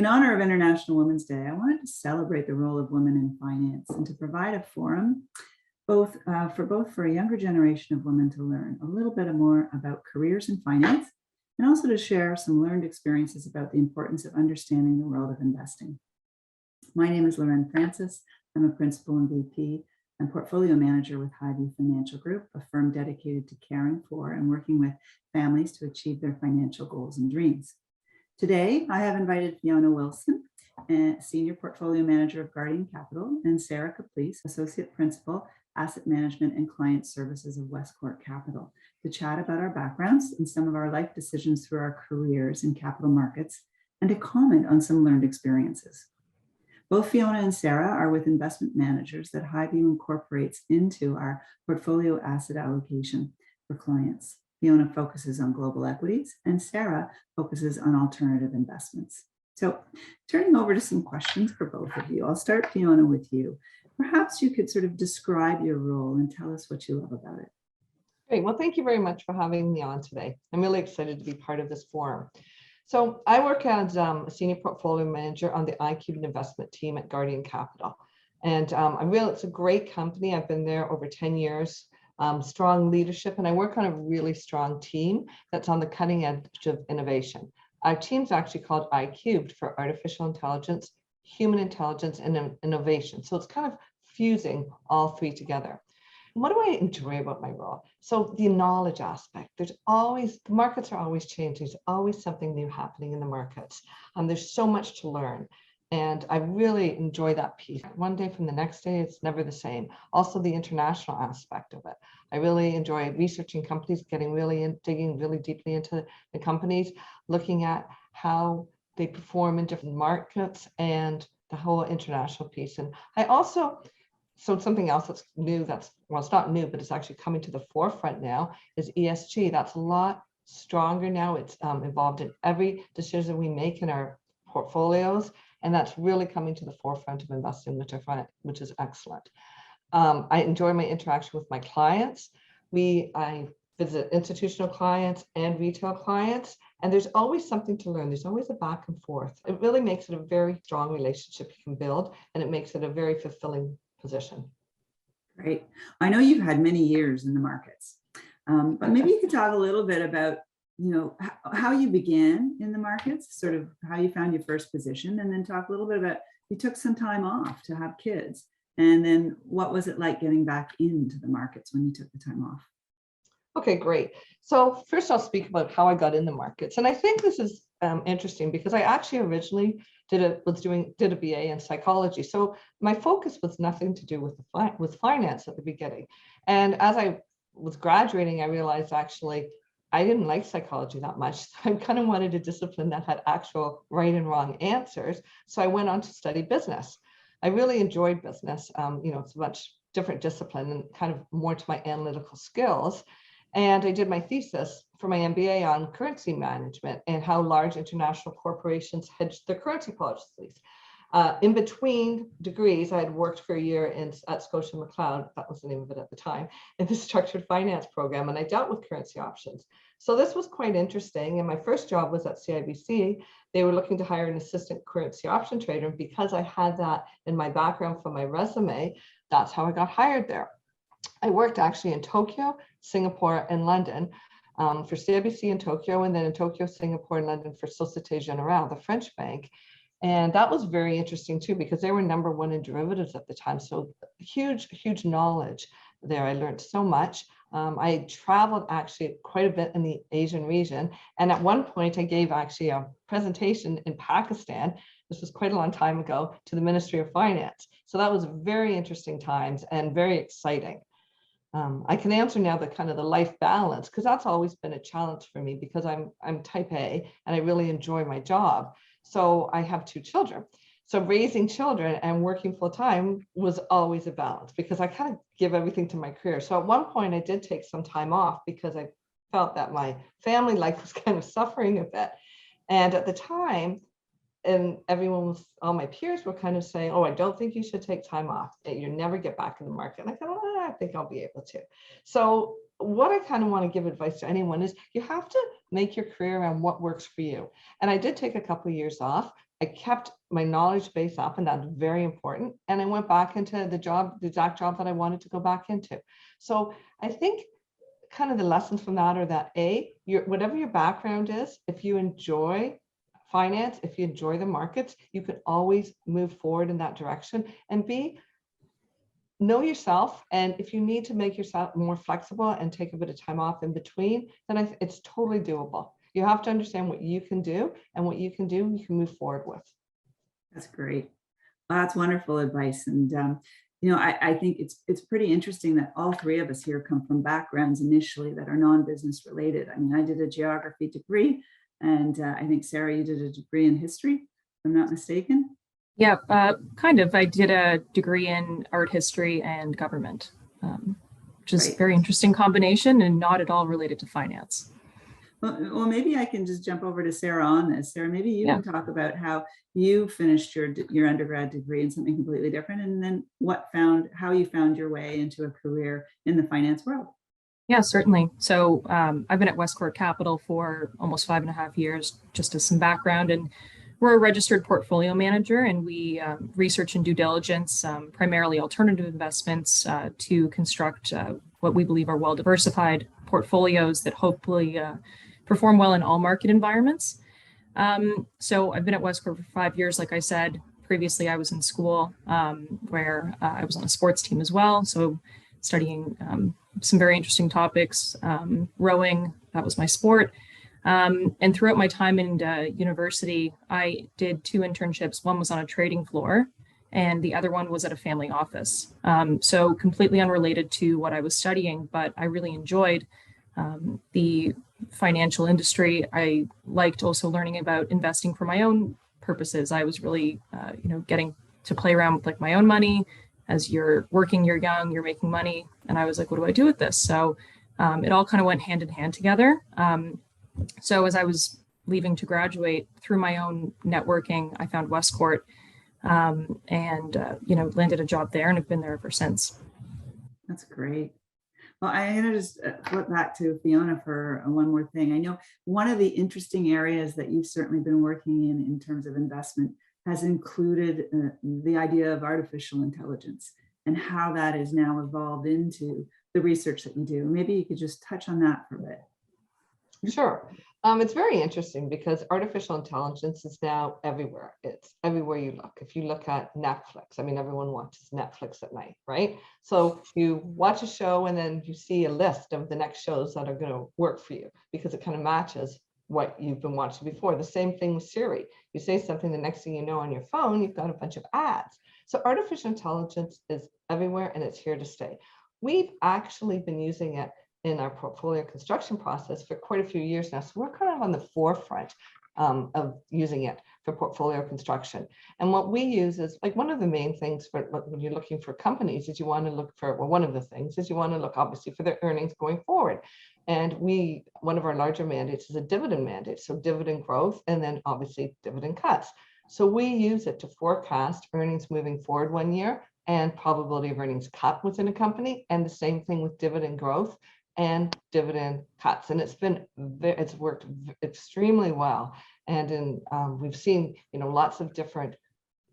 In honor of International Women's Day, I wanted to celebrate the role of women in finance and to provide a forum for a younger generation of women to learn a little bit more about careers in finance and also to share some learned experiences about the importance of understanding the world of investing. My name is Loren Francis. I'm a principal and VP and portfolio manager with Highview Financial Group, a firm dedicated to caring for and working with families to achieve their financial goals and dreams. Today, I have invited Fiona Wilson, Senior Portfolio Manager of Guardian Capital, and Sarah Caplice, Associate Principal, Asset Management and Client Services of Westcourt Capital, to chat about our backgrounds and some of our life decisions through our careers in capital markets, and to comment on some learned experiences. Both Fiona and Sarah are with investment managers that Highview incorporates into our portfolio asset allocation for clients. Fiona focuses on global equities and Sarah focuses on alternative investments. So turning over to some questions for both of you. I'll start, Fiona, with you. Perhaps you could sort of describe your role and tell us what you love about it. Great. Well, thank you very much for having me on today. I'm really excited to be part of this forum. So I work as a senior portfolio manager on the iCube investment team at Guardian Capital. And it's a great company. I've been there over 10 years. Strong leadership, and I work on a really strong team that's on the cutting edge of innovation. Our team's actually called iCubed for artificial intelligence, human intelligence, and innovation. So it's kind of fusing all three together. What do I enjoy about my role? So the knowledge aspect, the markets are always changing. There's always something new happening in the markets. There's so much to learn. And I really enjoy that piece. One day from the next day, it's never the same. Also the international aspect of it. I really enjoy researching companies, digging really deeply into the companies, looking at how they perform in different markets and the whole international piece. And so something else that's new, it's not new, but it's actually coming to the forefront now, is ESG. That's a lot stronger now. It's involved in every decision we make in our portfolios. And that's really coming to the forefront of investing, which is excellent. I enjoy my interaction with my clients. I visit institutional clients and retail clients, and there's always something to learn. There's always a back and forth. It really makes it a very strong relationship you can build, and it makes it a very fulfilling position. Great. I know you've had many years in the markets, but maybe you could talk a little bit about how you began in the markets, sort of how you found your first position, and then talk a little bit about, you took some time off to have kids, and then what was it like getting back into the markets when you took the time off? Okay, great. So first I'll speak about how I got in the markets. And I think this is interesting because I actually originally did a BA in psychology. So my focus was nothing to do with finance at the beginning. And as I was graduating, I realized actually I didn't like psychology that much. So I kind of wanted a discipline that had actual right and wrong answers. So I went on to study business. I really enjoyed business. It's a much different discipline and kind of more to my analytical skills. And I did my thesis for my MBA on currency management and how large international corporations hedge their currency policies. In between degrees, I had worked for a year at Scotia McLeod, that was the name of it at the time, in the structured finance program, and I dealt with currency options. So this was quite interesting. And my first job was at CIBC. They were looking to hire an assistant currency option trader. And because I had that in my background from my resume, that's how I got hired there. I worked actually in Tokyo, Singapore, and London for CIBC in Tokyo, and then in Tokyo, Singapore, and London for Societe Generale, the French bank. And that was very interesting too, because they were number one in derivatives at the time. So huge knowledge there. I learned so much. I traveled actually quite a bit in the Asian region. And at one point I gave actually a presentation in Pakistan. This was quite a long time ago, to the Ministry of Finance. So that was very interesting times and very exciting. I can answer now the kind of the life balance, because that's always been a challenge for me because I'm type A and I really enjoy my job. So I have 2 children. So raising children and working full time was always a balance because I kind of give everything to my career. So at one point I did take some time off because I felt that my family life was kind of suffering a bit. And at the time, and all my peers were kind of saying, oh, I don't think you should take time off. You never get back in the market. And I thought, oh, I think I'll be able to. So what I kind of want to give advice to anyone is you have to make your career around what works for you. And I did take a couple of years off, I kept my knowledge base up, and that's very important. And I went back into the exact job that I wanted to go back into. So I think kind of the lessons from that are that whatever your background is, if you enjoy finance, if you enjoy the markets, you can always move forward in that direction. And B, know yourself. And if you need to make yourself more flexible and take a bit of time off in between, then it's totally doable. You have to understand what you can do, and what you can do, you can move forward with. That's great. Well, that's wonderful advice. And, I think it's pretty interesting that all three of us here come from backgrounds initially that are non-business related. I mean, I did a geography degree, and I think, Sarah, you did a degree in history, if I'm not mistaken. Yeah, kind of. I did a degree in art history and government, which is a Right. very interesting combination and not at all related to finance. Well, maybe I can just jump over to Sarah on this. Sarah, maybe you Yeah. can talk about how you finished your undergrad degree in something completely different, and then how you found your way into a career in the finance world. Yeah, certainly. So I've been at Westcourt Capital for almost 5.5 years, just as some background. And we're a registered portfolio manager, and we research and due diligence, primarily alternative investments, to construct what we believe are well-diversified portfolios that hopefully perform well in all market environments. So I've been at Westcourt for 5 years, like I said. Previously, I was in school where I was on a sports team as well. So studying some very interesting topics, rowing, that was my sport. And throughout my time in university, I did 2 internships. One was on a trading floor, and the other one was at a family office. So completely unrelated to what I was studying, but I really enjoyed the financial industry. I liked also learning about investing for my own purposes. I was really, getting to play around with like my own money. As you're working, you're young, you're making money. And I was like, what do I do with this? So it all kind of went hand in hand together. So as I was leaving to graduate, through my own networking, I found Westcourt, and landed a job there, and have been there ever since. That's great. Well, I'm going to just flip back to Fiona for one more thing. I know one of the interesting areas that you've certainly been working in terms of investment has included the idea of artificial intelligence and how that is now evolved into the research that you do. Maybe you could just touch on that for a bit. Sure. It's very interesting because artificial intelligence is now everywhere. It's everywhere you look. If you look at Netflix, I mean, everyone watches Netflix at night, right? So you watch a show and then you see a list of the next shows that are going to work for you because it kind of matches what you've been watching before. The same thing with Siri. You say something, the next thing you know on your phone, you've got a bunch of ads. So artificial intelligence is everywhere, and it's here to stay. We've actually been using it in our portfolio construction process for quite a few years now. So we're kind of on the forefront of using it for portfolio construction. And what we use is, like, one of the main things for when you're looking for companies is you want to look for, well, one of the things is you want to look obviously for their earnings going forward. And one of our larger mandates is a dividend mandate. So dividend growth, and then obviously dividend cuts. So we use it to forecast earnings moving forward 1 year and probability of earnings cut within a company. And the same thing with dividend growth and dividend cuts. And it's worked extremely well. And we've seen, lots of different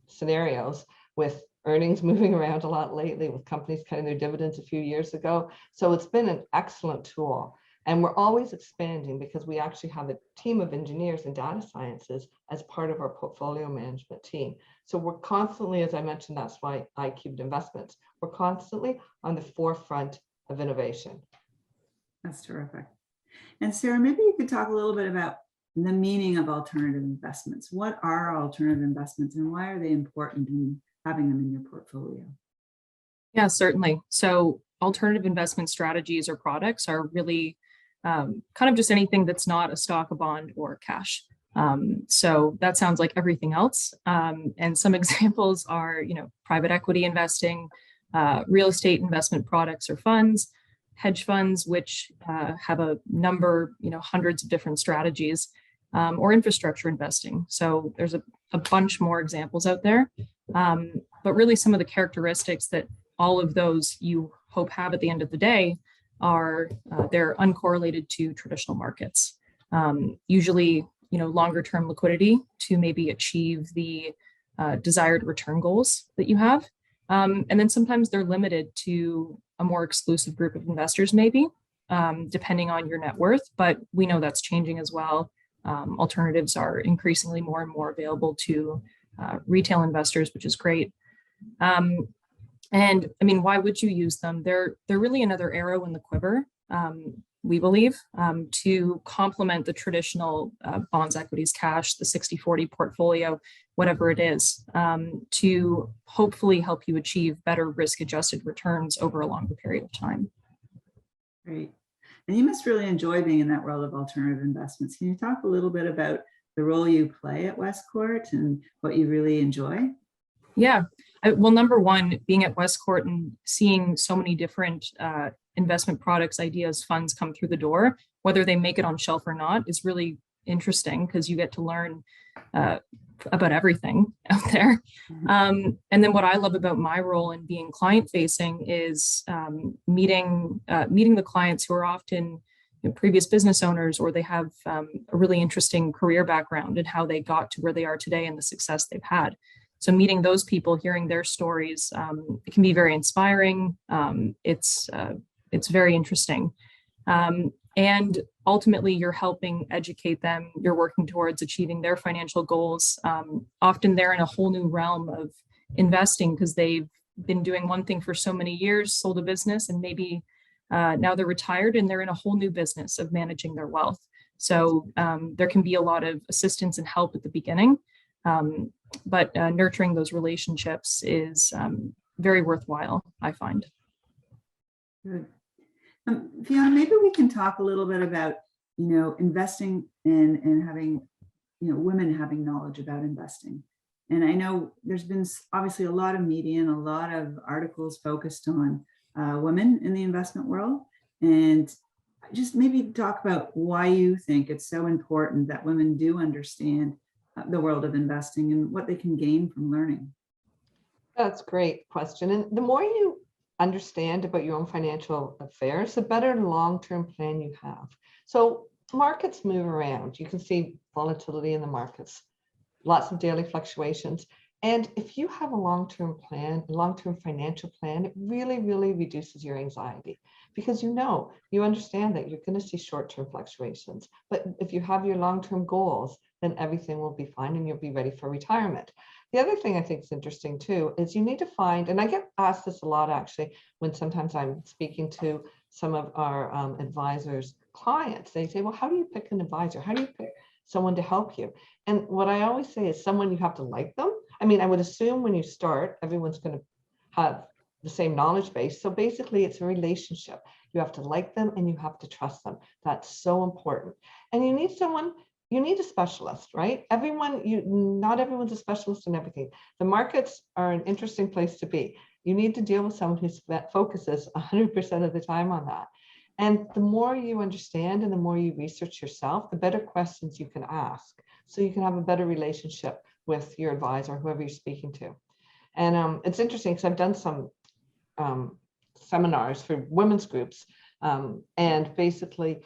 scenarios with earnings moving around a lot lately, with companies cutting their dividends a few years ago. So it's been an excellent tool. And we're always expanding because we actually have a team of engineers and data sciences as part of our portfolio management team. So we're constantly, as I mentioned, that's why I Cubed Investments, we're constantly on the forefront of innovation. That's terrific. And Sarah, maybe you could talk a little bit about the meaning of alternative investments. What are alternative investments, and why are they important in having them in your portfolio? Yeah, certainly. So alternative investment strategies or products are really kind of just anything that's not a stock, a bond, or cash. So that sounds like everything else. And some examples are, private equity investing, real estate investment products or funds, hedge funds, which have a number, hundreds of different strategies, or infrastructure investing. So there's a bunch more examples out there. But really some of the characteristics that all of those you hope have at the end of the day are they're uncorrelated to traditional markets. Usually longer term liquidity to maybe achieve the desired return goals that you have. And then sometimes they're limited to a more exclusive group of investors, maybe, depending on your net worth. But we know that's changing as well. Alternatives are increasingly more and more available to retail investors, which is great. And I mean, why would you use them? They're really another arrow in the quiver, we believe, to complement the traditional bonds, equities, cash, the 60-40 portfolio, whatever it is, to hopefully help you achieve better risk-adjusted returns over a longer period of time. Great. And you must really enjoy being in that world of alternative investments. Can you talk a little bit about the role you play at Westcourt and what you really enjoy? Yeah. Well, number one, being at Westcourt and seeing so many different investment products, ideas, funds come through the door, whether they make it on shelf or not, is really interesting because you get to learn about everything out there. And then what I love about my role in being client facing is meeting the clients who are often previous business owners, or they have a really interesting career background and how they got to where they are today and the success they've had. So meeting those people, hearing their stories, it can be very inspiring. It's very interesting. And ultimately, you're helping educate them. You're working towards achieving their financial goals. Often they're in a whole new realm of investing because they've been doing one thing for so many years, sold a business, and maybe now they're retired and they're in a whole new business of managing their wealth. So there can be a lot of assistance and help at the beginning. But nurturing those relationships is very worthwhile, I find. Good. Fiona, maybe we can talk a little bit about, investing and having, women having knowledge about investing. And I know there's been obviously a lot of media and a lot of articles focused on women in the investment world. And just maybe talk about why you think it's so important that women do understand the world of investing and what they can gain from learning. That's a great question. And the more you understand about your own financial affairs, the better long-term plan you have. So markets move around. You can see volatility in the markets, lots of daily fluctuations. And if you have a long-term plan, long-term financial plan, it really, really reduces your anxiety because you understand that you're going to see short-term fluctuations. But if you have your long-term goals, then everything will be fine and you'll be ready for retirement. The other thing I think is interesting too is you need to find, and I get asked this a lot actually, when sometimes I'm speaking to some of our advisors' clients, they say, well, how do you pick an advisor? How do you pick someone to help you? And what I always say is someone you have to like them. I mean, I would assume when you start, everyone's going to have the same knowledge base. So basically it's a relationship. You have to like them and you have to trust them. That's so important. And you need a specialist, right? Not everyone's a specialist in everything. The markets are an interesting place to be. You need to deal with someone who focuses 100% of the time on that. And the more you understand and the more you research yourself, the better questions you can ask. So you can have a better relationship with your advisor, whoever you're speaking to. And it's interesting because I've done some seminars for women's groups. And basically,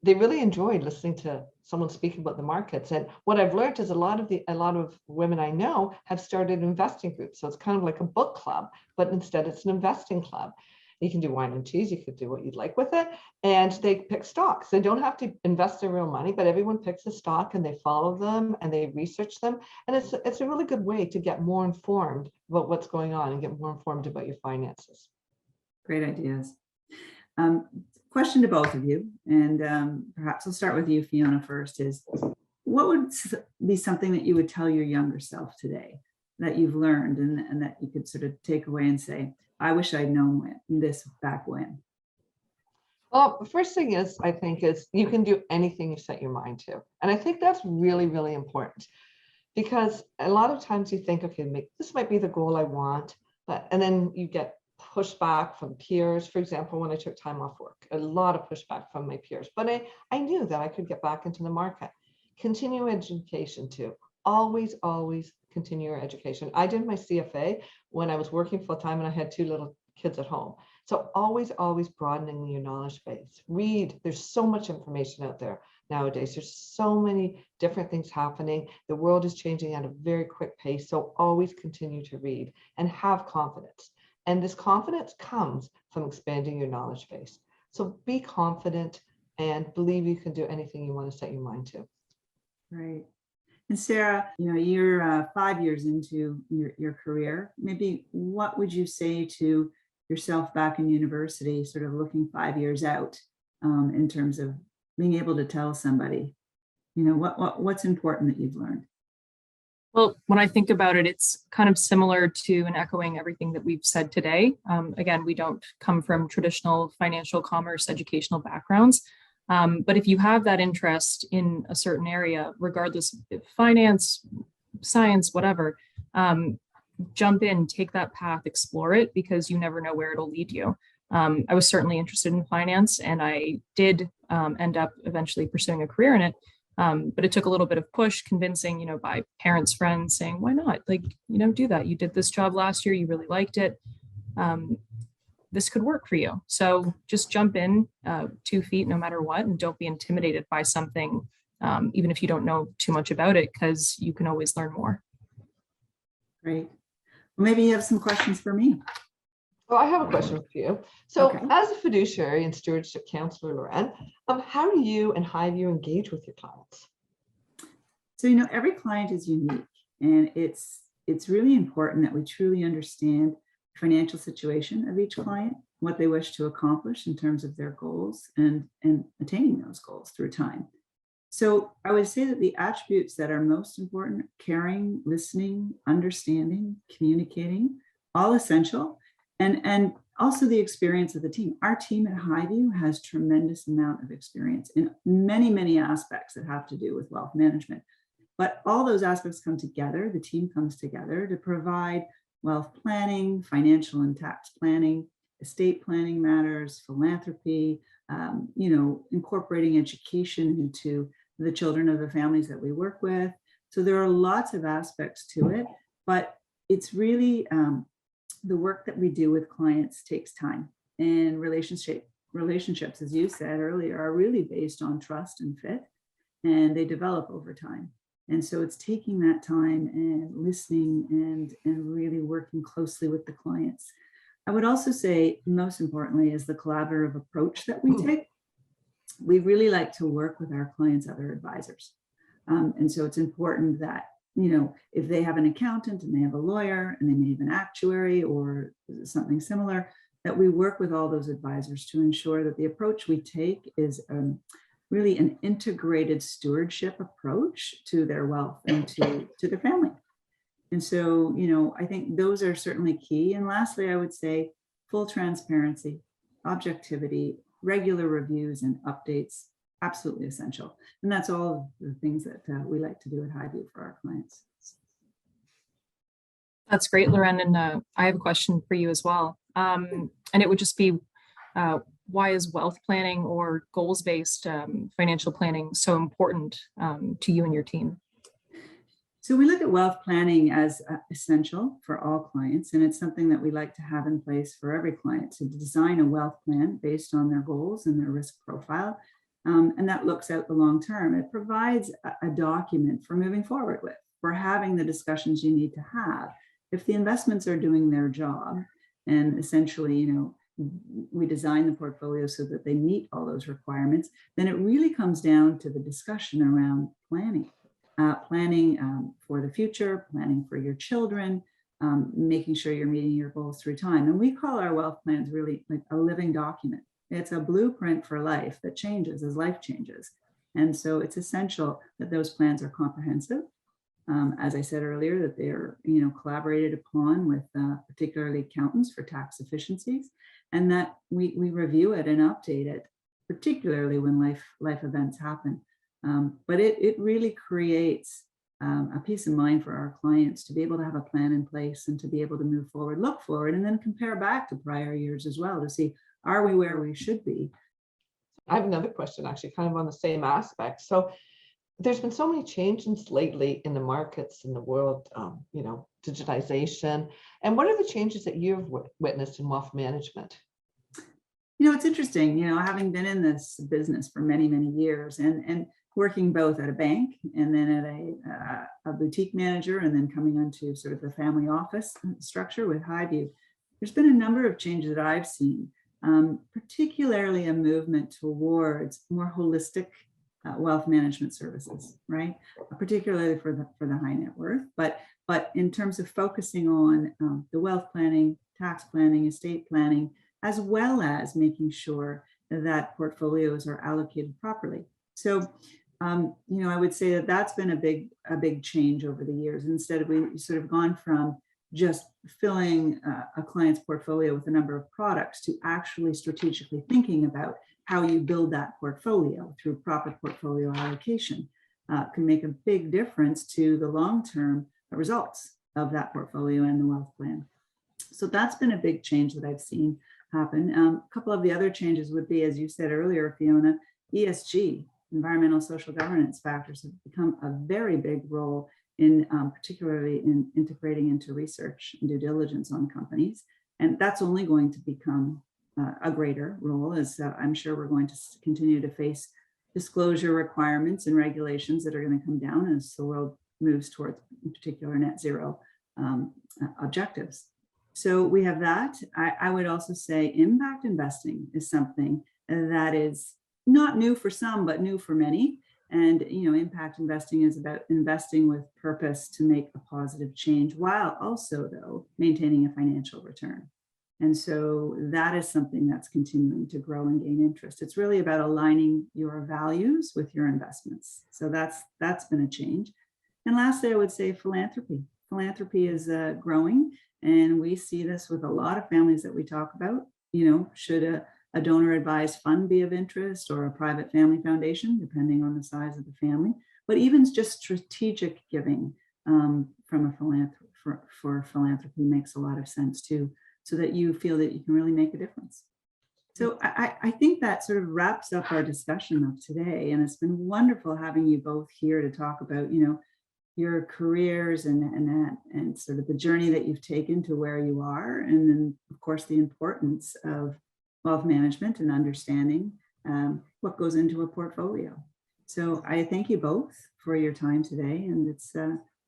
they really enjoyed listening to someone speaking about the markets. And what I've learned is a lot of women I know have started investing groups. So it's kind of like a book club, but instead it's an investing club. You can do wine and cheese. You could do what you'd like with it. And they pick stocks. They don't have to invest their real money, but everyone picks a stock and they follow them and they research them. And it's a really good way to get more informed about what's going on and get more informed about your finances. Great ideas. Question to both of you, and perhaps I'll start with you, Fiona, first, is what would be something that you would tell your younger self today that you've learned and that you could sort of take away and say, I wish I'd known this back when? Well, the first thing I think is you can do anything you set your mind to. And I think that's really, really important because a lot of times you think, okay, this might be the goal I want, and then you get pushback from peers. For example, when I took time off work, a lot of pushback from my peers, but I knew that I could get back into the market. Continue education too. Always continue your education. I did my CFA when I was working full time and I had 2 little kids at home. So always broadening your knowledge base. Read. There's so much information out there. nowadays. There's so many different things happening. The world is changing at a very quick pace. So always continue to read and have confidence. And this confidence comes from expanding your knowledge base. So be confident and believe you can do anything you want to set your mind to. Right. And Sarah, you're 5 years into your career. Maybe what would you say to yourself back in university, sort of looking 5 years out, in terms of being able to tell somebody, what's important that you've learned? Well, when I think about it, it's kind of similar to and echoing everything that we've said today. Again, we don't come from traditional financial commerce educational backgrounds. But if you have that interest in a certain area, regardless of finance, science, whatever, jump in, take that path, explore it, because you never know where it'll lead you. I was certainly interested in finance, and I did end up eventually pursuing a career in it. But it took a little bit of push, convincing, by parents, friends, saying, why not? Like, do that. You did this job last year. You really liked it. This could work for you. So just jump in 2 feet no matter what, and don't be intimidated by something, even if you don't know too much about it, because you can always learn more. Great. Well, maybe you have some questions for me. Well, I have a question for you. So Okay. as a fiduciary and stewardship counselor, Lauren, how do you and Highview engage with your clients? So, every client is unique, and it's really important that we truly understand the financial situation of each client, what they wish to accomplish in terms of their goals and attaining those goals through time. So I would say that the attributes that are most important: caring, listening, understanding, communicating, all essential. And also the experience of the team. Our team at Highview has tremendous amount of experience in many, many aspects that have to do with wealth management. But all those aspects come together, the team comes together to provide wealth planning, financial and tax planning, estate planning matters, philanthropy, incorporating education into the children of the families that we work with. So there are lots of aspects to it, but it's really, the work that we do with clients takes time, and relationships, as you said earlier, are really based on trust and fit, and they develop over time. And so it's taking that time and listening and really working closely with the clients. I would also say, most importantly, is the collaborative approach that we take. We really like to work with our clients' other advisors. And so it's important that, if they have an accountant and they have a lawyer and they may have an actuary or something similar, that we work with all those advisors to ensure that the approach we take is really an integrated stewardship approach to their wealth and to their family. And so, I think those are certainly key. And lastly, I would say full transparency, objectivity, regular reviews and updates, absolutely essential. And that's all the things that we like to do at Highview for our clients. That's great, Lauren. And I have a question for you as well. And it would just be, why is wealth planning or goals-based financial planning so important to you and your team? So we look at wealth planning as essential for all clients, and it's something that we like to have in place for every client, to design a wealth plan based on their goals and their risk profile. And that looks out the long term. It provides a document for moving forward with, for having the discussions you need to have. If the investments are doing their job, and essentially, we design the portfolio so that they meet all those requirements, then it really comes down to the discussion around planning. Planning for the future, planning for your children, making sure you're meeting your goals through time. And we call our wealth plans really like a living document. It's a blueprint for life that changes as life changes. And so it's essential that those plans are comprehensive. As I said earlier, that they're collaborated upon with particularly accountants for tax efficiencies, and that we review it and update it, particularly when life events happen. But it really creates a peace of mind for our clients to be able to have a plan in place and to be able to move forward, look forward, and then compare back to prior years as well to see, are we where we should be? I have another question, actually, kind of on the same aspect. So there's been so many changes lately in the markets, in the world, digitization. And what are the changes that you've witnessed in wealth management? It's interesting, having been in this business for many, many years and working both at a bank and then at a boutique manager and then coming onto sort of the family office structure with Highview, there's been a number of changes that I've seen, particularly a movement towards more holistic wealth management services, right? Particularly for the high net worth, but in terms of focusing on the wealth planning, tax planning, estate planning, as well as making sure that portfolios are allocated properly. So, I would say that that's been a big change over the years. Instead of we sort of gone from just filling a client's portfolio with a number of products to actually strategically thinking about how you build that portfolio through proper portfolio allocation can make a big difference to the long-term results of that portfolio and the wealth plan. So that's been a big change that I've seen happen. A couple of the other changes would be, as you said earlier, Fiona, ESG, environmental social governance factors have become a very big role in particularly in integrating into research and due diligence on companies. And that's only going to become a greater role, as I'm sure we're going to continue to face disclosure requirements and regulations that are going to come down as the world moves towards, in particular, net zero objectives. So we have that. I would also say impact investing is something that is not new for some, but new for many. And, impact investing is about investing with purpose to make a positive change while also, though, maintaining a financial return. And so that is something that's continuing to grow and gain interest. It's really about aligning your values with your investments. So that's been a change. And lastly, I would say philanthropy. Philanthropy is growing, and we see this with a lot of families that we talk about. Should a donor advised fund be of interest, or a private family foundation, depending on the size of the family, but even just strategic giving from a for philanthropy makes a lot of sense too, so that you feel that you can really make a difference. So I think that sort of wraps up our discussion of today, and it's been wonderful having you both here to talk about, your careers and sort of the journey that you've taken to where you are, and then of course the importance of wealth management and understanding what goes into a portfolio. So I thank you both for your time today, and it's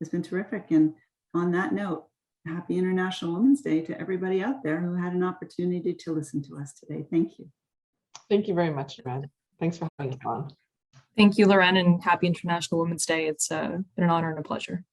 been terrific. And on that note, happy International Women's Day to everybody out there who had an opportunity to listen to us today. Thank you. Thank you very much, Loren. Thanks for having us on. Thank you, Loren, and happy International Women's Day. It's been an honor and a pleasure.